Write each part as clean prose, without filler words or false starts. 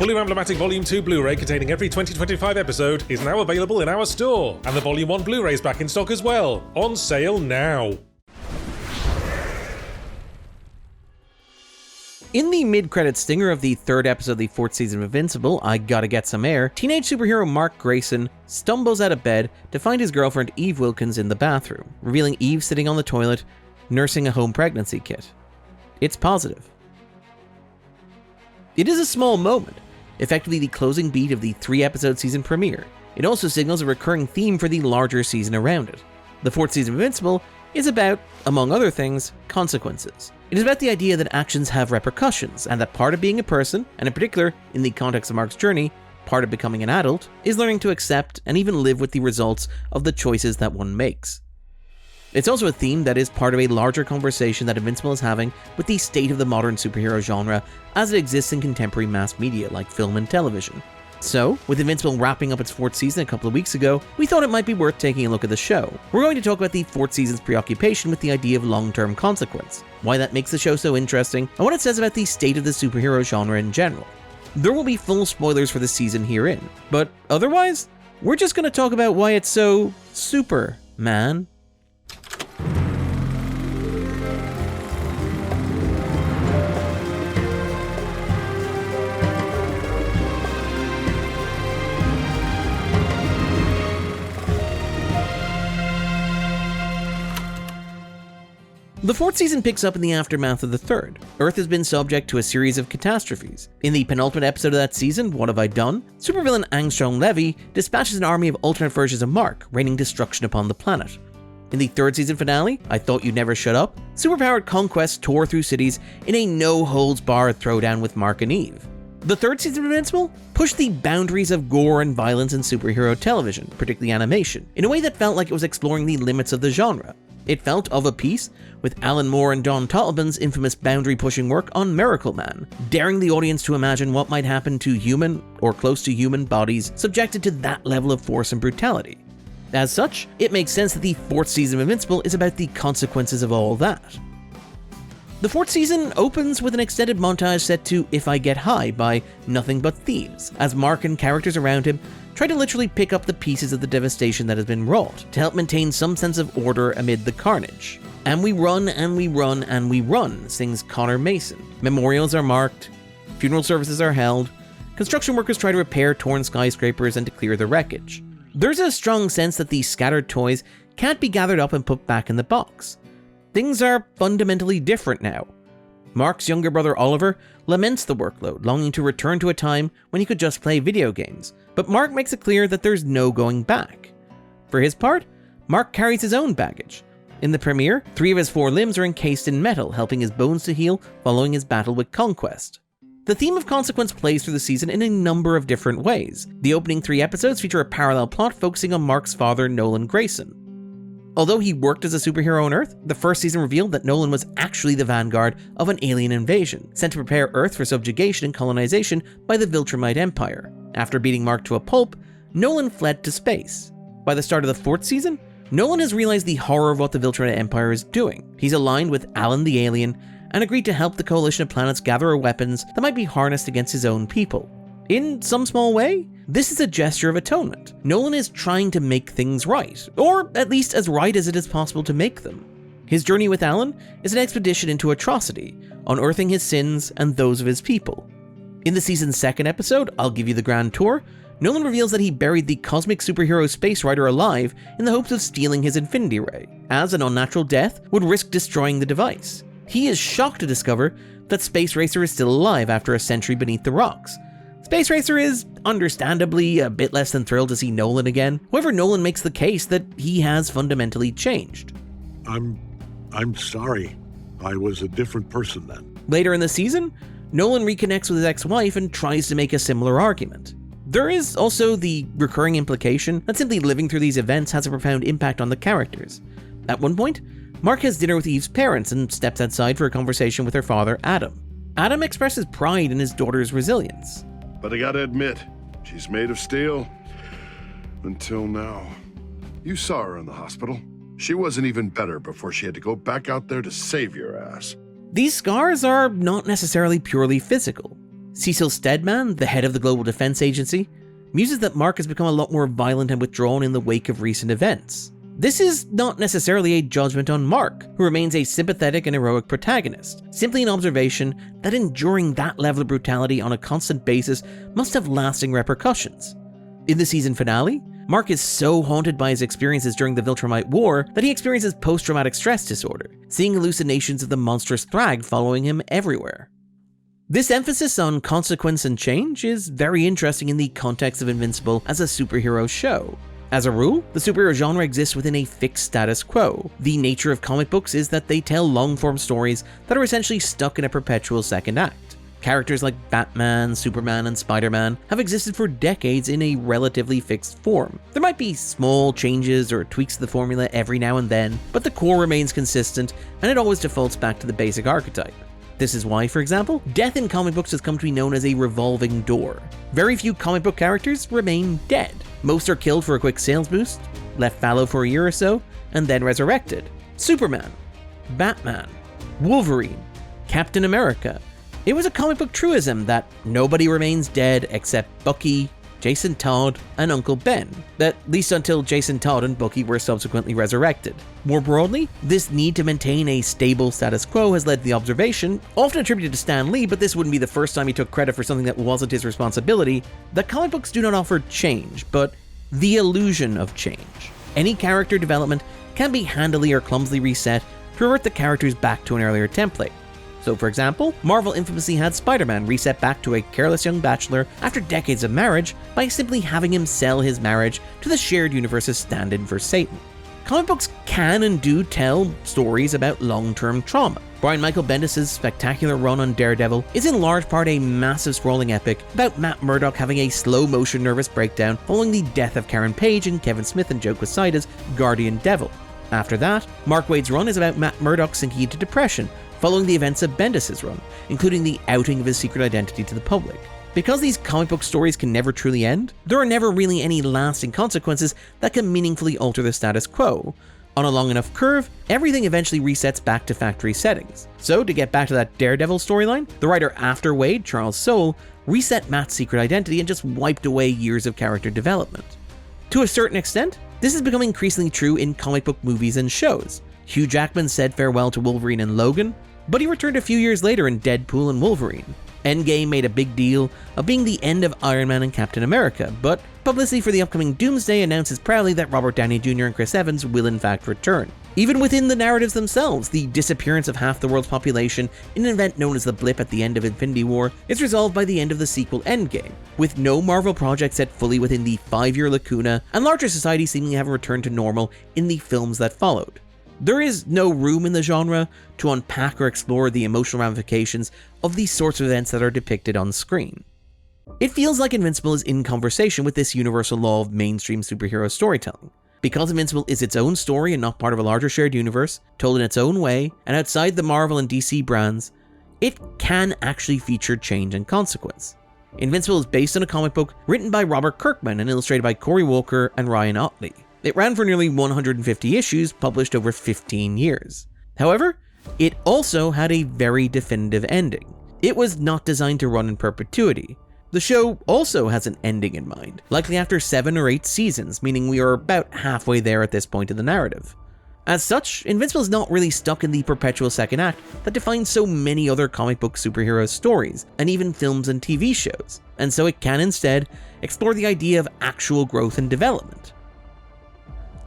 Fully Ramblomatic Volume 2 Blu-ray containing every 2025 episode is now available in our store, and the Volume 1 Blu-ray is back in stock as well. On sale now. In the mid-credits stinger of the third episode of the fourth season of Invincible, I Gotta Get Some Air, teenage superhero Mark Grayson stumbles out of bed to find his girlfriend Eve Wilkins in the bathroom, revealing Eve sitting on the toilet, nursing a home pregnancy kit. It's positive. It is a small moment, effectively the closing beat of the 3-episode season premiere. It also signals a recurring theme for the larger season around it. The fourth season of Invincible is about, among other things, consequences. It is about the idea that actions have repercussions, and that part of being a person, and in particular, in the context of Mark's journey, part of becoming an adult, is learning to accept and even live with the results of the choices that one makes. It's also a theme that is part of a larger conversation that Invincible is having with the state of the modern superhero genre as it exists in contemporary mass media like film and television. So, with Invincible wrapping up its fourth season a couple of weeks ago, we thought it might be worth taking a look at the show. We're going to talk about the fourth season's preoccupation with the idea of long-term consequence, why that makes the show so interesting, and what it says about the state of the superhero genre in general. There will be full spoilers for the season herein, but otherwise, we're just going to talk about why it's so super, man. The fourth season picks up in the aftermath of the third. Earth has been subject to a series of catastrophes. In the penultimate episode of that season, What Have I Done?, supervillain Angstrom Levy dispatches an army of alternate versions of Mark, raining destruction upon the planet. In the third season finale, I Thought You'd Never Shut Up, superpowered Conquest tore through cities in a no-holds-barred throwdown with Mark and Eve. The third season of Invincible pushed the boundaries of gore and violence in superhero television, particularly animation, in a way that felt like it was exploring the limits of the genre. It felt of a piece with Alan Moore and Don Totlebin's infamous boundary-pushing work on Miracle Man, daring the audience to imagine what might happen to human or close to human bodies subjected to that level of force and brutality. As such, it makes sense that the fourth season of Invincible is about the consequences of all that. The fourth season opens with an extended montage set to If I Get High by Nothing But Thieves, as Mark and characters around him try to literally pick up the pieces of the devastation that has been wrought to help maintain some sense of order amid the carnage. And we run and we run and we run, sings Connor Mason. Memorials are marked, funeral services are held, construction workers try to repair torn skyscrapers and to clear the wreckage. There's a strong sense that these scattered toys can't be gathered up and put back in the box. Things are fundamentally different now. Mark's younger brother Oliver laments the workload, longing to return to a time when he could just play video games, but Mark makes it clear that there's no going back. For his part, Mark carries his own baggage. In the premiere, 3 of his 4 limbs are encased in metal, helping his bones to heal following his battle with Conquest. The theme of consequence plays through the season in a number of different ways. The opening 3 episodes feature a parallel plot focusing on Mark's father, Nolan Grayson. Although he worked as a superhero on Earth, the first season revealed that Nolan was actually the vanguard of an alien invasion, sent to prepare Earth for subjugation and colonization by the Viltrumite Empire. After beating Mark to a pulp, Nolan fled to space. By the start of the 4th season, Nolan has realized the horror of what the Viltrumite Empire is doing. He's aligned with Alan the alien and agreed to help the coalition of planets gather weapons that might be harnessed against his own people. In some small way, this is a gesture of atonement. Nolan is trying to make things right, or at least as right as it is possible to make them. His journey with Alan is an expedition into atrocity, unearthing his sins and those of his people. In the season's 2nd episode, I'll Give You the Grand Tour, Nolan reveals that he buried the cosmic superhero Space Rider alive in the hopes of stealing his Infinity Ray, as an unnatural death would risk destroying the device. He is shocked to discover that Space Racer is still alive after a century beneath the rocks. Space Racer is, understandably, a bit less than thrilled to see Nolan again. However, Nolan makes the case that he has fundamentally changed. I'm sorry. I was a different person then. Later in the season, Nolan reconnects with his ex-wife and tries to make a similar argument. There is also the recurring implication that simply living through these events has a profound impact on the characters. At one point, Mark has dinner with Eve's parents and steps outside for a conversation with her father, Adam. Adam expresses pride in his daughter's resilience. But I gotta admit, she's made of steel. Until now. You saw her in the hospital. She wasn't even better before she had to go back out there to save your ass. These scars are not necessarily purely physical. Cecil Stedman, the head of the Global Defense Agency, muses that Mark has become a lot more violent and withdrawn in the wake of recent events. This is not necessarily a judgment on Mark, who remains a sympathetic and heroic protagonist, simply an observation that enduring that level of brutality on a constant basis must have lasting repercussions. In the season finale, Mark is so haunted by his experiences during the Viltrumite War that he experiences post-traumatic stress disorder, seeing hallucinations of the monstrous Thrag following him everywhere. This emphasis on consequence and change is very interesting in the context of Invincible as a superhero show. As a rule, the superhero genre exists within a fixed status quo. The nature of comic books is that they tell long-form stories that are essentially stuck in a perpetual second act. Characters like Batman, Superman, and Spider-Man have existed for decades in a relatively fixed form. There might be small changes or tweaks to the formula every now and then, but the core remains consistent and it always defaults back to the basic archetype. This is why, for example, death in comic books has come to be known as a revolving door. Very few comic book characters remain dead. Most are killed for a quick sales boost, left fallow for a year or so, and then resurrected. Superman, Batman, Wolverine, Captain America. It was a comic book truism that nobody remains dead except Bucky, Jason Todd, and Uncle Ben, at least until Jason Todd and Bucky were subsequently resurrected. More broadly, this need to maintain a stable status quo has led to the observation, often attributed to Stan Lee, but this wouldn't be the first time he took credit for something that wasn't his responsibility, that comic books do not offer change, but the illusion of change. Any character development can be handily or clumsily reset to revert the characters back to an earlier template. So for example, Marvel infamously had Spider-Man reset back to a careless young bachelor after decades of marriage by simply having him sell his marriage to the shared universe's stand-in for Satan. Comic books can and do tell stories about long-term trauma. Brian Michael Bendis' spectacular run on Daredevil is in large part a massive sprawling epic about Matt Murdock having a slow-motion nervous breakdown following the death of Karen Page and Kevin Smith and Joe Quesada's Guardian Devil. After that, Mark Waid's run is about Matt Murdock sinking into depression following the events of Bendis' run, including the outing of his secret identity to the public. Because these comic book stories can never truly end, there are never really any lasting consequences that can meaningfully alter the status quo. On a long enough curve, everything eventually resets back to factory settings. So to get back to that Daredevil storyline, the writer after Waid, Charles Soule, reset Matt's secret identity and just wiped away years of character development. To a certain extent, this has become increasingly true in comic book movies and shows. Hugh Jackman said farewell to Wolverine in Logan, but he returned a few years later in Deadpool and Wolverine. Endgame made a big deal of being the end of Iron Man and Captain America, but publicity for the upcoming Doomsday announces proudly that Robert Downey Jr. and Chris Evans will in fact return. Even within the narratives themselves, the disappearance of half the world's population in an event known as the Blip at the end of Infinity War is resolved by the end of the sequel Endgame, with no Marvel project set fully within the 5-year lacuna and larger society seemingly having returned to normal in the films that followed. There is no room in the genre to unpack or explore the emotional ramifications of these sorts of events that are depicted on screen. It feels like Invincible is in conversation with this universal law of mainstream superhero storytelling. Because Invincible is its own story and not part of a larger shared universe, told in its own way, and outside the Marvel and DC brands, it can actually feature change and consequence. Invincible is based on a comic book written by Robert Kirkman and illustrated by Cory Walker and Ryan Ottley. It ran for nearly 150 issues, published over 15 years. However, it also had a very definitive ending. It was not designed to run in perpetuity. The show also has an ending in mind, likely after 7 or 8 seasons, meaning we are about halfway there at this point in the narrative. As such, Invincible is not really stuck in the perpetual second act that defines so many other comic book superhero stories, and even films and TV shows, and so it can instead explore the idea of actual growth and development.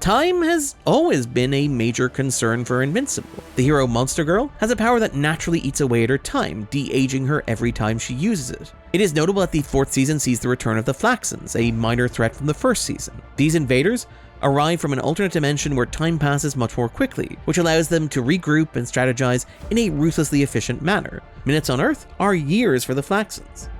Time has always been a major concern for Invincible. The hero Monster Girl has a power that naturally eats away at her time, de-aging her every time she uses it. It is notable that the 4th season sees the return of the Flaxons, a minor threat from the 1st season. These invaders arrive from an alternate dimension where time passes much more quickly, which allows them to regroup and strategize in a ruthlessly efficient manner. Minutes on Earth are years for the Flaxons.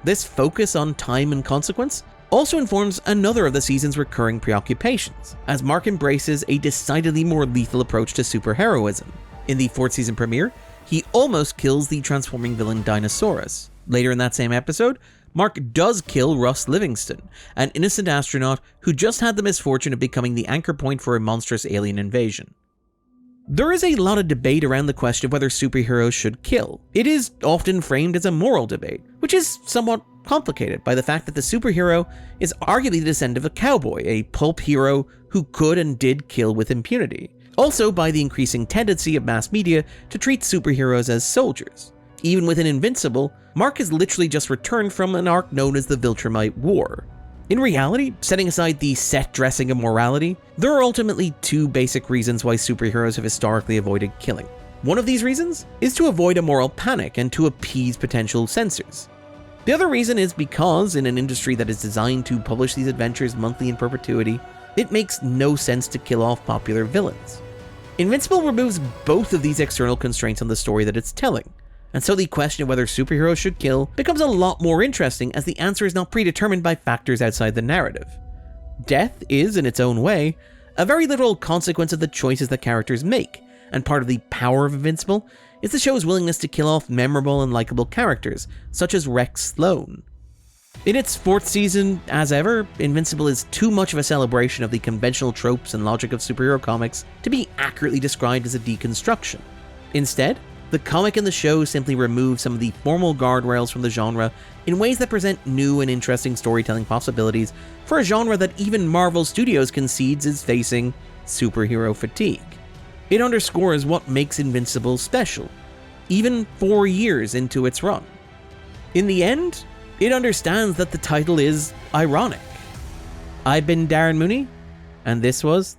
This focus on time and consequence also informs another of the season's recurring preoccupations, as Mark embraces a decidedly more lethal approach to superheroism. In the 4th season premiere, he almost kills the transforming villain Dinosaurus. Later in that same episode, Mark does kill Russ Livingston, an innocent astronaut who just had the misfortune of becoming the anchor point for a monstrous alien invasion. There is a lot of debate around the question of whether superheroes should kill. It is often framed as a moral debate, which is somewhat complicated by the fact that the superhero is arguably the descendant of a cowboy, a pulp hero who could and did kill with impunity. Also by the increasing tendency of mass media to treat superheroes as soldiers. Even within Invincible, Mark has literally just returned from an arc known as the Viltrumite War. In reality, setting aside the set dressing of morality, there are ultimately two basic reasons why superheroes have historically avoided killing. One of these reasons is to avoid a moral panic and to appease potential censors. The other reason is because, in an industry that is designed to publish these adventures monthly in perpetuity, it makes no sense to kill off popular villains. Invincible removes both of these external constraints on the story that it's telling, and so the question of whether superheroes should kill becomes a lot more interesting as the answer is not predetermined by factors outside the narrative. Death is, in its own way, a very literal consequence of the choices that characters make, and part of the power of Invincible is the show's willingness to kill off memorable and likable characters, such as Rex Sloan. In its 4th season, as ever, Invincible is too much of a celebration of the conventional tropes and logic of superhero comics to be accurately described as a deconstruction. Instead, the comic and the show simply remove some of the formal guardrails from the genre in ways that present new and interesting storytelling possibilities for a genre that even Marvel Studios concedes is facing superhero fatigue. It underscores what makes Invincible special, even 4 years into its run. In the end, it understands that the title is ironic. I've been Darren Mooney, and this was